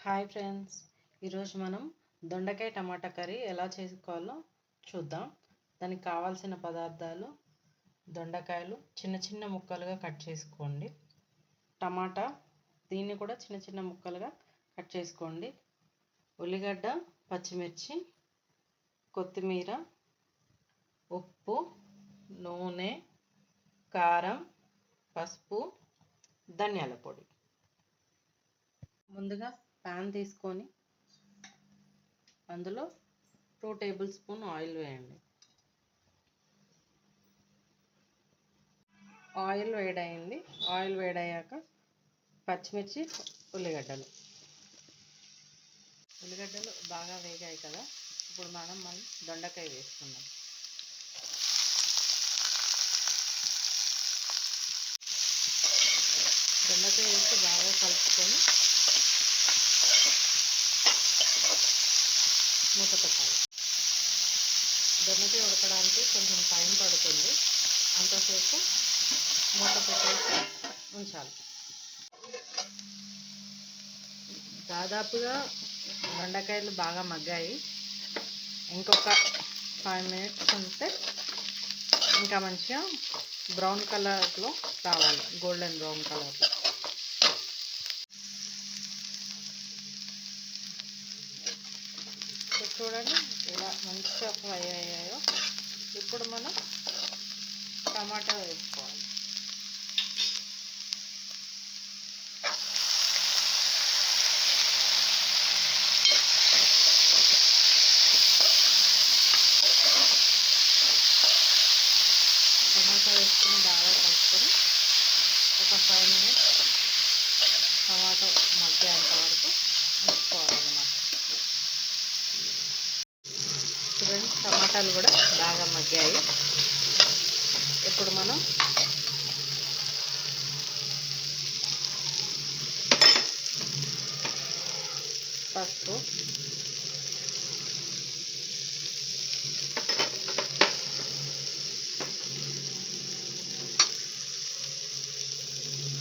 Hi friends, ఈరోజు మనం దొండకాయ టమాటా కర్రీ ఎలా చేసుకోవాలో చూద్దాం. దానికి కావాల్సిన పదార్థాలు: దొండకాయలు చిన్న చిన్న ముక్కలుగా కట్ చేసుకోండి. టమాటా దీన్ని కూడా చిన్న చిన్న ముక్కలుగా కట్ చేసుకోండి. ఉల్లిగడ్డ, పచ్చిమిర్చి, కొత్తిమీర, ఉప్పు, నూనె, కారం, పసుపు, ధనియాల పొడి. ముందుగా ప్యాన్ తీసుకొని అందులో 2 టేబుల్ స్పూన్ ఆయిల్ వేయండి. ఆయిల్ వేడైంది. ఆయిల్ వేడయ్యాక పచ్చిమిర్చి, ఉల్లిగడ్డలు బాగా వేగాయి కదా. ఇప్పుడు మనం దొండకాయ వేసుకుందాం. దొండకాయ వేసి బాగా కలుపుకొని మూత పెట్టాలి. దొండకాయ ఉడకడానికి కొంచెం టైం పడుతుంది. అంతసేపు మూత పెట్టేసి ఉంచాలి. దాదాపుగా దొండకాయలు బాగా మగ్గాయి. ఇంకొక 5 మినిట్స్ ఉంటే ఇంకా మంచిగా బ్రౌన్ కలర్లో రావాలి, గోల్డెన్ బ్రౌన్ కలర్లో. చూడండి ఇలా మంచిగా ఫ్రై అయ్యాయో. ఇప్పుడు మనం టమాటా వేసుకోవాలి. టమాటా వేసుకొని బాగా కలుపుకొని ఒక 5 మినిట్స్ టమాటా మగ్గేంత వరకు ఉంచుకోవాలన్నమాట. చూడండి టమాటాలు కూడా బాగా మగ్గాయి. ఇప్పుడు మనం పసుపు,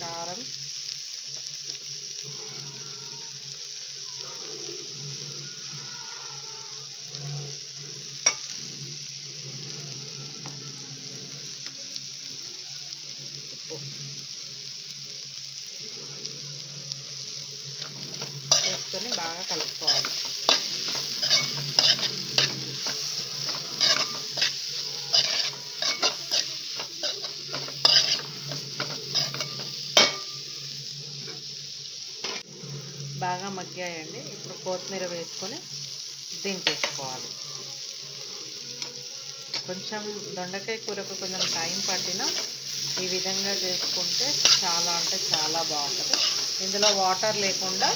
కారం, వేసుకొని బాగా కలుపుకోవాలి. బాగా మగ్గాయండి. ఇప్పుడు కొత్తిమీర వేసుకొని దింపేసుకోవాలి. కొంచెం దొండకాయ కూరకు కొంచెం టైం పట్టినా ఈ విధంగా చేసుకుంటే చాలా అంటే చాలా బాగుంటుంది. ఇందులో వాటర్ లేకుండా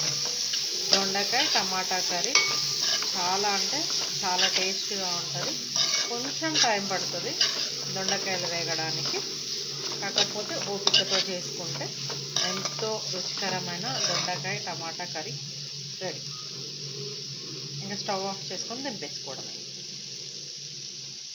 దొండకాయ టమాటా కర్రీ చాలా అంటే చాలా టేస్ట్గా ఉంటుంది. కొంచెం టైం పడుతుంది దొండకాయలు వేగడానికి. కాకపోతే ఓపికతో చేసుకుంటే ఎంతో రుచికరమైన దొండకాయ టమాటా కర్రీ రెడీ. ఇంకా స్టవ్ ఆఫ్ చేసుకొని దింపేసుకోవడమే.